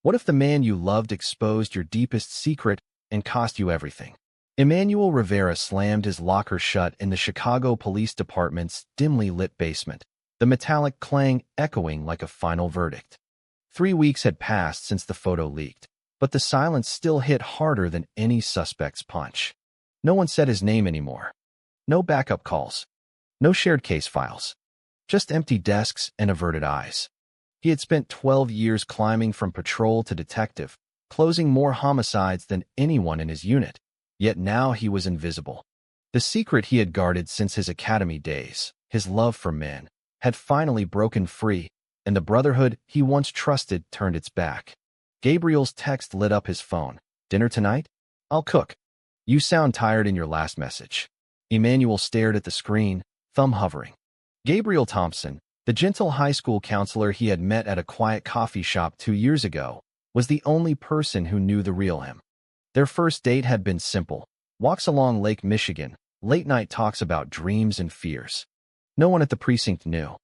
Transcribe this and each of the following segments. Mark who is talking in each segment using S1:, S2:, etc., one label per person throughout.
S1: What if the man you loved exposed your deepest secret and cost you everything? Emmanuel Rivera slammed his locker shut in the Chicago Police Department's dimly lit basement, the metallic clang echoing like a final verdict. 3 weeks had passed since the photo leaked, but the silence still hit harder than any suspect's punch. No one said his name anymore. No backup calls. No shared case files. Just empty desks and averted eyes. He had spent 12 years climbing from patrol to detective, closing more homicides than anyone in his unit. Yet now he was invisible. The secret he had guarded since his academy days, his love for men, had finally broken free, and the brotherhood he once trusted turned its back. Gabriel's text lit up his phone. "Dinner tonight? I'll cook. You sound tired in your last message." Emmanuel stared at the screen, thumb hovering. Gabriel Thompson, the gentle high school counselor he had met at a quiet coffee shop 2 years ago, was the only person who knew the real him. Their first date had been simple: walks along Lake Michigan, late-night talks about dreams and fears. No one at the precinct knew.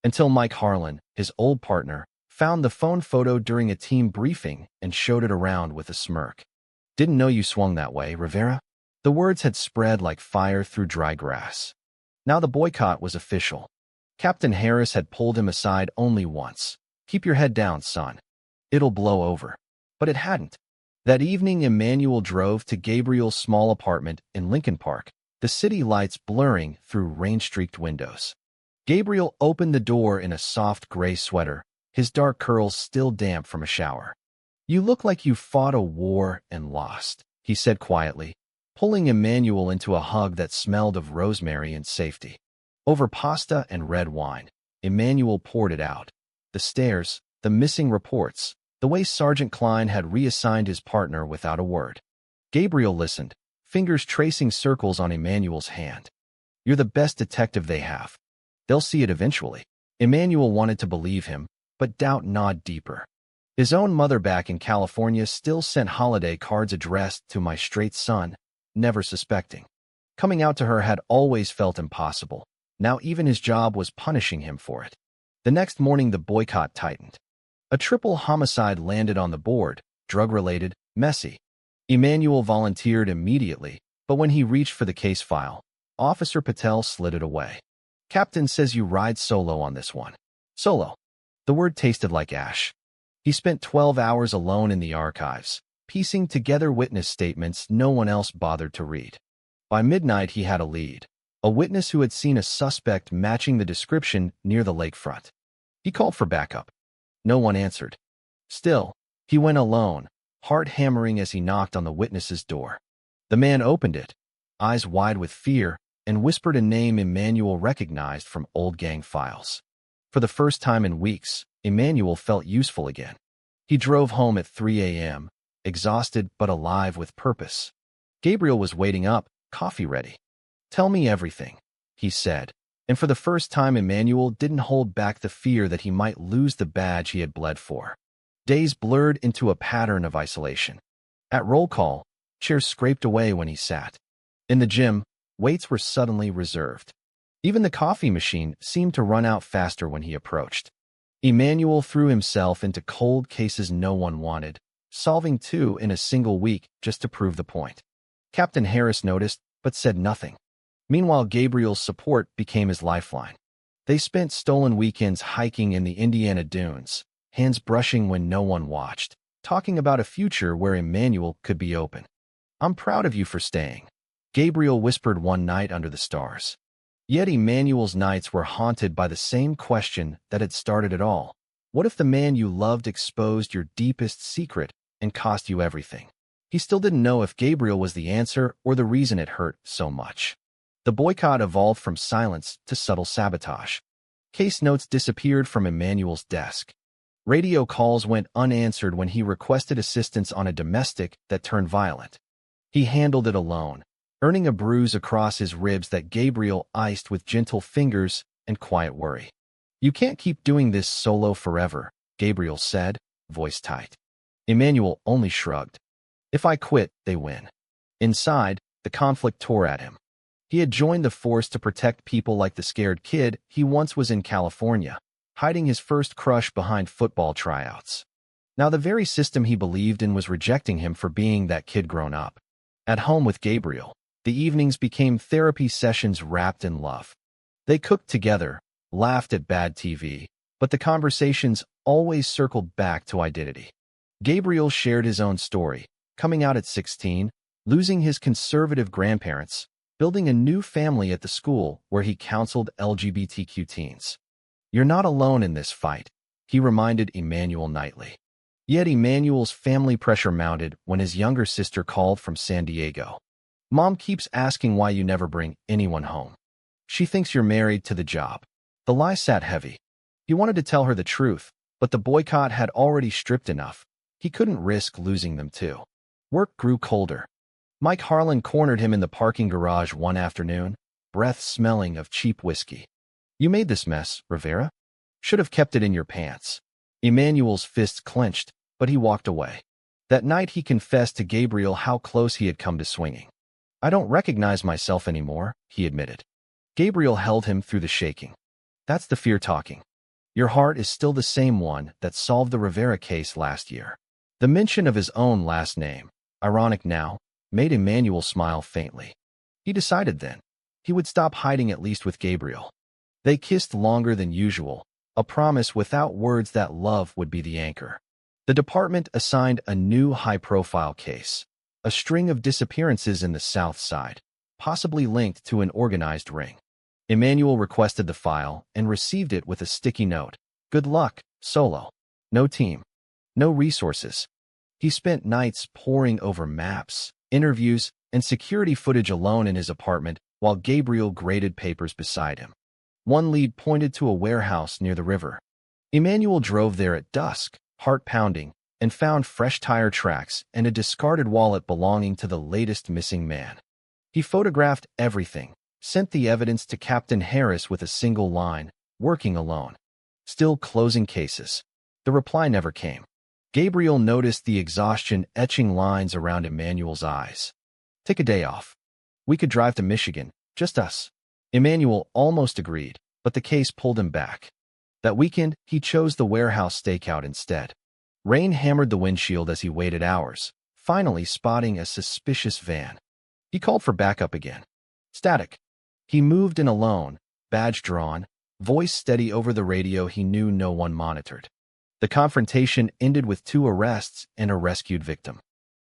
S1: Until Mike Harlan, his old partner, found the phone photo during a team briefing and showed it around with a smirk. "Didn't know you swung that way, Rivera?" The words had spread like fire through dry grass. Now the boycott was official. Captain Harris had pulled him aside only once. "Keep your head down, son. It'll blow over." But it hadn't. That evening, Emmanuel drove to Gabriel's small apartment in Lincoln Park, the city lights blurring through rain-streaked windows. Gabriel opened the door in a soft gray sweater, his dark curls still damp from a shower. "You look like you fought a war and lost," he said quietly, pulling Emmanuel into a hug that smelled of rosemary and safety. Over pasta and red wine, Emmanuel poured it out. The stares, the missing reports, the way Sergeant Klein had reassigned his partner without a word. Gabriel listened, fingers tracing circles on Emmanuel's hand. "You're the best detective they have. They'll see it eventually." Emmanuel wanted to believe him, but doubt gnawed deeper. His own mother back in California still sent holiday cards addressed to "my straight son," never suspecting. Coming out to her had always felt impossible. Now even his job was punishing him for it. The next morning the boycott tightened. A triple homicide landed on the board, drug-related, messy. Emmanuel volunteered immediately, but when he reached for the case file, Officer Pastel slid it away. "Captain says you ride solo on this one." Solo. The word tasted like ash. He spent 12 hours alone in the archives, piecing together witness statements no one else bothered to read. By midnight he had a lead, a witness who had seen a suspect matching the description near the lakefront. He called for backup. No one answered. Still, he went alone, heart hammering as he knocked on the witness's door. The man opened it, eyes wide with fear, and whispered a name Emmanuel recognized from old gang files. For the first time in weeks, Emmanuel felt useful again. He drove home at 3 a.m., exhausted but alive with purpose. Gabriel was waiting up, coffee ready. "Tell me everything," he said, and for the first time Emmanuel didn't hold back the fear that he might lose the badge he had bled for. Days blurred into a pattern of isolation. At roll call, chairs scraped away when he sat. In the gym, weights were suddenly reserved. Even the coffee machine seemed to run out faster when he approached. Emmanuel threw himself into cold cases no one wanted, solving 2 in a single week just to prove the point. Captain Harris noticed, but said nothing. Meanwhile, Gabriel's support became his lifeline. They spent stolen weekends hiking in the Indiana dunes, hands brushing when no one watched, talking about a future where Emmanuel could be open. "I'm proud of you for staying," Gabriel whispered one night under the stars. Yet Emmanuel's nights were haunted by the same question that had started it all. What if the man you loved exposed your deepest secret and cost you everything? He still didn't know if Gabriel was the answer or the reason it hurt so much. The boycott evolved from silence to subtle sabotage. Case notes disappeared from Emmanuel's desk. Radio calls went unanswered when he requested assistance on a domestic that turned violent. He handled it alone, earning a bruise across his ribs that Gabriel iced with gentle fingers and quiet worry. "You can't keep doing this solo forever," Gabriel said, voice tight. Emmanuel only shrugged. "If I quit, they win." Inside, the conflict tore at him. He had joined the force to protect people like the scared kid he once was in California, hiding his first crush behind football tryouts. Now, the very system he believed in was rejecting him for being that kid grown up. At home with Gabriel, the evenings became therapy sessions wrapped in love. They cooked together, laughed at bad TV, but the conversations always circled back to identity. Gabriel shared his own story, coming out at 16, losing his conservative grandparents, building a new family at the school where he counseled LGBTQ teens. "You're not alone in this fight," he reminded Emmanuel nightly. Yet Emmanuel's family pressure mounted when his younger sister called from San Diego. "Mom keeps asking why you never bring anyone home. She thinks you're married to the job." The lie sat heavy. He wanted to tell her the truth, but the boycott had already stripped enough. He couldn't risk losing them too. Work grew colder. Mike Harlan cornered him in the parking garage one afternoon, breath smelling of cheap whiskey. "You made this mess, Rivera. Should have kept it in your pants." Emmanuel's fists clenched, but he walked away. That night he confessed to Gabriel how close he had come to swinging. "I don't recognize myself anymore," he admitted. Gabriel held him through the shaking. "That's the fear talking. Your heart is still the same one that solved the Rivera case last year." The mention of his own last name, ironic now, made Emmanuel smile faintly. He decided then he would stop hiding, at least with Gabriel. They kissed longer than usual, a promise without words that love would be the anchor. The department assigned a new high-profile case, a string of disappearances in the South Side, possibly linked to an organized ring. Emmanuel requested the file and received it with a sticky note. "Good luck, solo. No team. No resources." He spent nights poring over maps, interviews, and security footage alone in his apartment while Gabriel graded papers beside him. One lead pointed to a warehouse near the river. Emmanuel drove there at dusk, heart pounding, and found fresh tire tracks and a discarded wallet belonging to the latest missing man. He photographed everything, sent the evidence to Captain Harris with a single line, "Working alone. Still closing cases." The reply never came. Gabriel noticed the exhaustion etching lines around Emmanuel's eyes. "Take a day off. We could drive to Michigan, just us." Emmanuel almost agreed, but the case pulled him back. That weekend, he chose the warehouse stakeout instead. Rain hammered the windshield as he waited hours, finally spotting a suspicious van. He called for backup again. Static. He moved in alone, badge drawn, voice steady over the radio he knew no one monitored. The confrontation ended with 2 arrests and a rescued victim.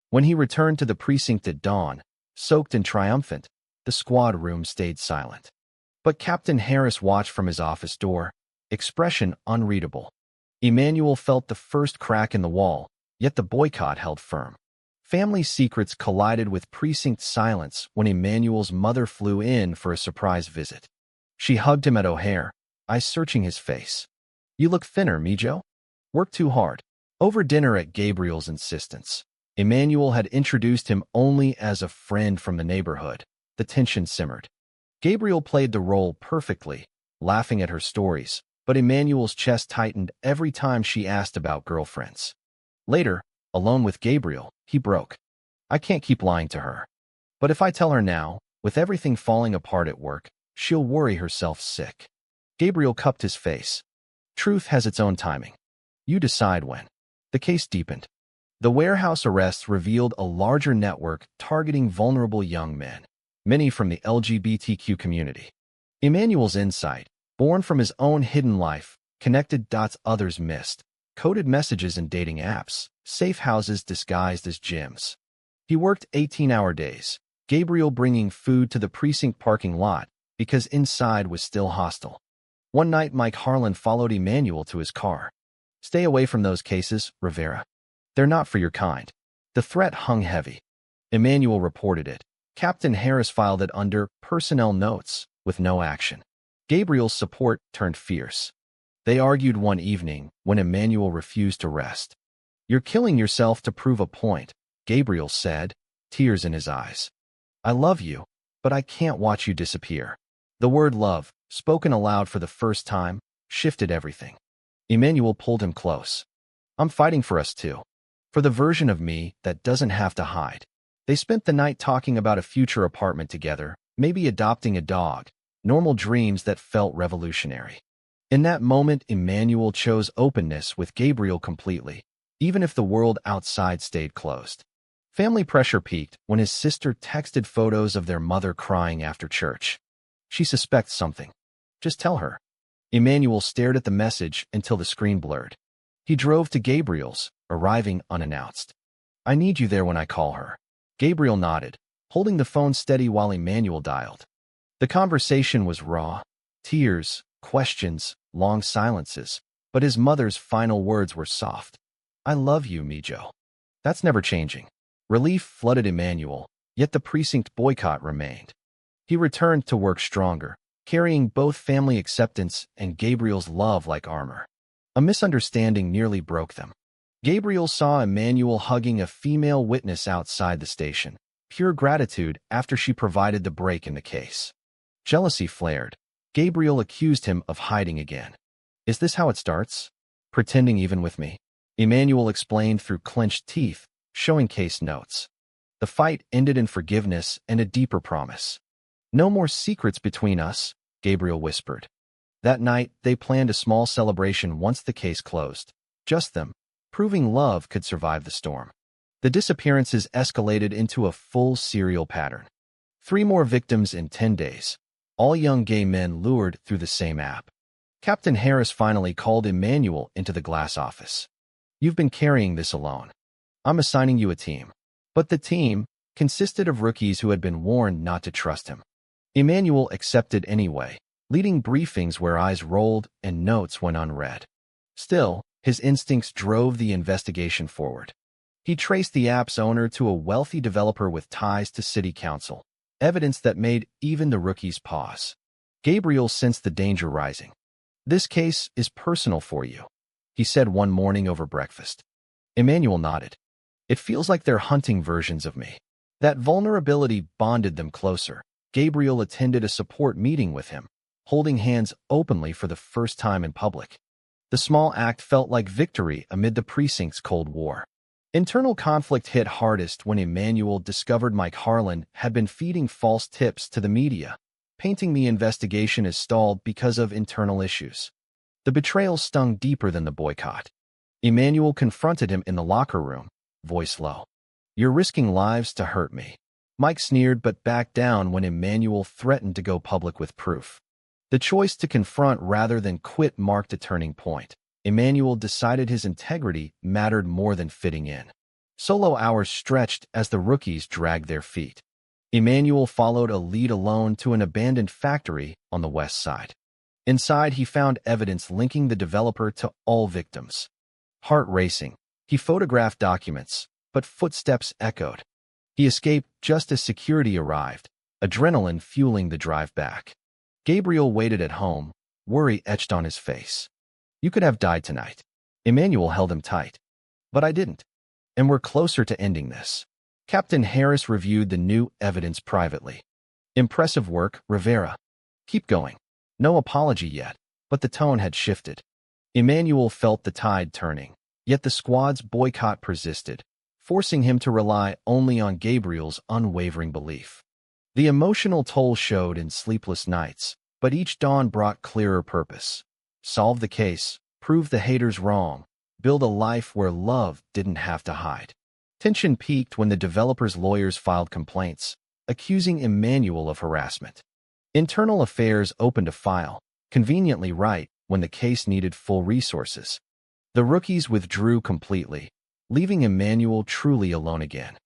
S1: When he returned to the precinct at dawn, soaked and triumphant, the squad room stayed silent. But Captain Harris watched from his office door, expression unreadable. Emmanuel felt the first crack in the wall, yet the boycott held firm. Family secrets collided with precinct silence when Emmanuel's mother flew in for a surprise visit. She hugged him at O'Hare, eyes searching his face. "You look thinner, Mijo. Work too hard." Over dinner at Gabriel's insistence, Emmanuel had introduced him only as a friend from the neighborhood. The tension simmered. Gabriel played the role perfectly, laughing at her stories, but Emmanuel's chest tightened every time she asked about girlfriends. Later, alone with Gabriel, he broke. "I can't keep lying to her. But if I tell her now, with everything falling apart at work, she'll worry herself sick." Gabriel cupped his face. "Truth has its own timing. You decide when." The case deepened. The warehouse arrests revealed a larger network targeting vulnerable young men, many from the LGBTQ community. Emmanuel's insight, born from his own hidden life, connected dots others missed, coded messages in dating apps, safe houses disguised as gyms. He worked 18-hour days, Gabriel bringing food to the precinct parking lot because inside was still hostile. One night, Mike Harlan followed Emmanuel to his car. "Stay away from those cases, Rivera. They're not for your kind." The threat hung heavy. Emmanuel reported it. Captain Harris filed it under personnel notes, with no action. Gabriel's support turned fierce. They argued one evening when Emmanuel refused to rest. "You're killing yourself to prove a point," Gabriel said, tears in his eyes. "I love you, but I can't watch you disappear." The word love, spoken aloud for the first time, shifted everything. Emmanuel pulled him close. "I'm fighting for us too. For the version of me that doesn't have to hide." They spent the night talking about a future apartment together, maybe adopting a dog, normal dreams that felt revolutionary. In that moment, Emmanuel chose openness with Gabriel completely. even if the world outside stayed closed. Family pressure peaked when his sister texted photos of their mother crying after church. She suspects something. Just tell her. Emmanuel stared at the message until the screen blurred. He drove to Gabriel's, arriving unannounced. I need you there when I call her. Gabriel nodded, holding the phone steady while Emmanuel dialed. The conversation was raw. Tears, questions, long silences, but his mother's final words were soft. I love you, Mijo. That's never changing. Relief flooded Emmanuel, yet the precinct boycott remained. He returned to work stronger, carrying both family acceptance and Gabriel's love like armor. A misunderstanding nearly broke them. Gabriel saw Emmanuel hugging a female witness outside the station, pure gratitude after she provided the break in the case. Jealousy flared. Gabriel accused him of hiding again. Is this how it starts? Pretending even with me? Emmanuel explained through clenched teeth, showing case notes. The fight ended in forgiveness and a deeper promise. No more secrets between us, Gabriel whispered. That night, they planned a small celebration once the case closed. Just them, proving love could survive the storm. The disappearances escalated into a full serial pattern. 3 more victims in 10 days, all young gay men lured through the same app. Captain Harris finally called Emmanuel into the glass office. You've been carrying this alone. I'm assigning you a team. But the team consisted of rookies who had been warned not to trust him. Emmanuel accepted anyway, leading briefings where eyes rolled and notes went unread. Still, his instincts drove the investigation forward. He traced the app's owner to a wealthy developer with ties to city council, evidence that made even the rookies pause. Gabriel sensed the danger rising. This case is personal for you, he said one morning over breakfast. Emmanuel nodded. It feels like they're hunting versions of me. That vulnerability bonded them closer. Gabriel attended a support meeting with him, holding hands openly for the first time in public. The small act felt like victory amid the precinct's Cold War. Internal conflict hit hardest when Emmanuel discovered Mike Harlan had been feeding false tips to the media, painting the investigation as stalled because of internal issues. The betrayal stung deeper than the boycott. Emmanuel confronted him in the locker room, voice low. You're risking lives to hurt me. Mike sneered but backed down when Emmanuel threatened to go public with proof. The choice to confront rather than quit marked a turning point. Emmanuel decided his integrity mattered more than fitting in. Solo hours stretched as the rookies dragged their feet. Emmanuel followed a lead alone to an abandoned factory on the west side. Inside, he found evidence linking the developer to all victims. Heart racing, he photographed documents, but footsteps echoed. He escaped just as security arrived, adrenaline fueling the drive back. Gabriel waited at home, worry etched on his face. You could have died tonight. Emmanuel held him tight. But I didn't. And we're closer to ending this. Captain Harris reviewed the new evidence privately. Impressive work, Rivera. Keep going. No apology yet, but the tone had shifted. Emmanuel felt the tide turning, yet the squad's boycott persisted, forcing him to rely only on Gabriel's unwavering belief. The emotional toll showed in sleepless nights, but each dawn brought clearer purpose. Solve the case, prove the haters wrong, build a life where love didn't have to hide. Tension peaked when the developer's lawyers filed complaints, accusing Emmanuel of harassment. Internal Affairs opened a file, conveniently right when the case needed full resources. The rookies withdrew completely, leaving Emmanuel truly alone again.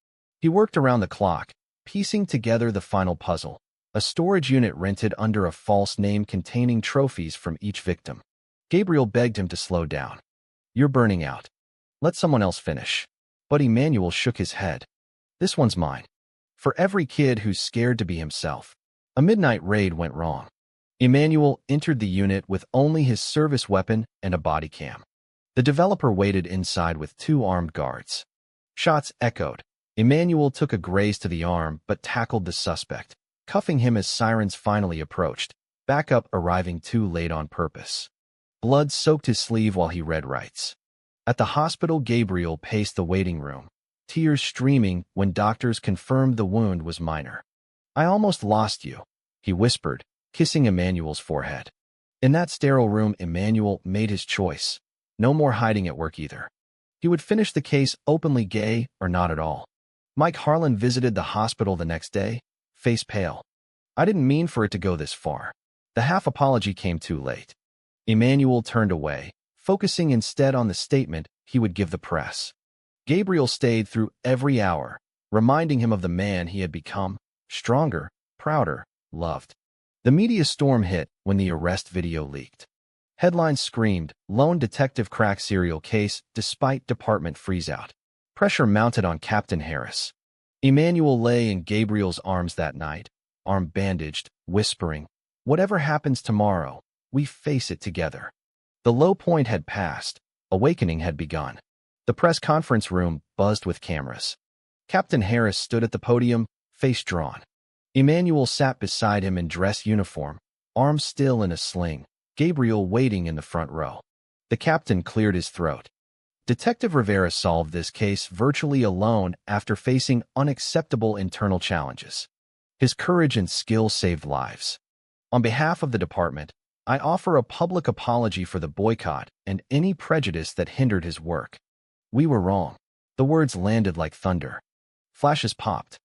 S1: He worked around the clock, piecing together the final puzzle, a storage unit rented under a false name containing trophies from each victim. Gabriel begged him to slow down. You're burning out. Let someone else finish. But Emmanuel shook his head. This one's mine. For every kid who's scared to be himself. A midnight raid went wrong. Emmanuel entered the unit with only his service weapon and a body cam. The developer waited inside with 2 armed guards. Shots echoed. Emmanuel took a graze to the arm but tackled the suspect, cuffing him as sirens finally approached, backup arriving too late on purpose. Blood soaked his sleeve while he read rights. At the hospital, Gabriel paced the waiting room, tears streaming when doctors confirmed the wound was minor. I almost lost you, he whispered, kissing Emmanuel's forehead. In that sterile room, Emmanuel made his choice. No more hiding at work either. He He would finish the case openly gay or not at all. Mike Harlan visited the hospital the next day, face pale. I didn't mean for it to go this far. The half apology came too late. Emmanuel turned away, focusing instead on the statement he would give the press. Gabriel stayed through every hour, reminding him of the man he had become, stronger, prouder, loved. The media storm hit when the arrest video leaked. Headlines screamed, "Lone detective cracks serial case despite department freezeout." Pressure mounted on Captain Harris. Emmanuel lay in Gabriel's arms that night, arm bandaged, whispering, "Whatever happens tomorrow, we face it together." The low point had passed. Awakening had begun. The press conference room buzzed with cameras. Captain Harris stood at the podium, face drawn. Emmanuel sat beside him in dress uniform, arms still in a sling, Gabriel waiting in the front row. The captain cleared his throat. Detective Rivera solved this case virtually alone after facing unacceptable internal challenges. His courage and skill saved lives. On behalf of the department, I offer a public apology for the boycott and any prejudice that hindered his work. We were wrong. The words landed like thunder. Flashes popped.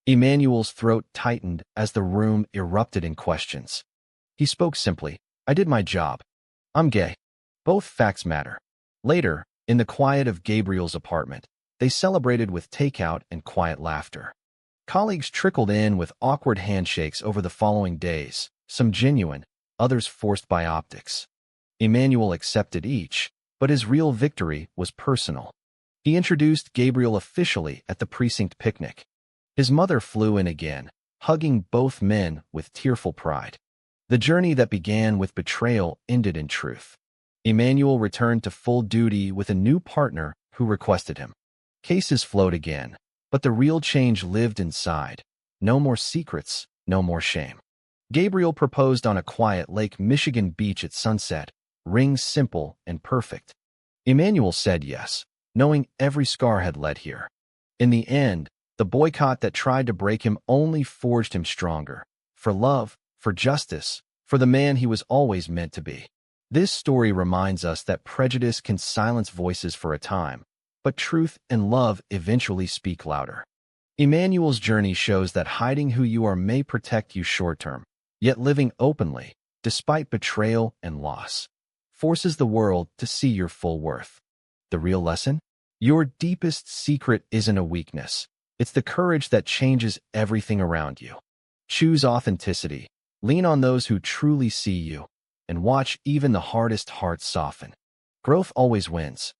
S1: Emmanuel's throat tightened as the room erupted in questions. He spoke simply, "I did my job. I'm gay. Both facts matter." Later, in the quiet of Gabriel's apartment, they celebrated with takeout and quiet laughter. Colleagues trickled in with awkward handshakes over the following days, some genuine, others forced by optics. Emmanuel accepted each, but his real victory was personal. He introduced Gabriel officially at the precinct picnic. His mother flew in again, hugging both men with tearful pride. The journey that began with betrayal ended in truth. Emmanuel returned to full duty with a new partner who requested him. Cases flowed again, but the real change lived inside. No more secrets, no more shame. Gabriel proposed on a quiet Lake Michigan beach at sunset, rings simple and perfect. Emmanuel said yes, knowing every scar had led here. In the end, the boycott that tried to break him only forged him stronger. For love, for justice, for the man he was always meant to be. This story reminds us that prejudice can silence voices for a time, but truth and love eventually speak louder. Emmanuel's journey shows that hiding who you are may protect you short-term, yet living openly, despite betrayal and loss, forces the world to see your full worth. The real lesson? Your deepest secret isn't a weakness. It's the courage that changes everything around you. Choose authenticity, lean on those who truly see you, and watch even the hardest hearts soften. Growth always wins.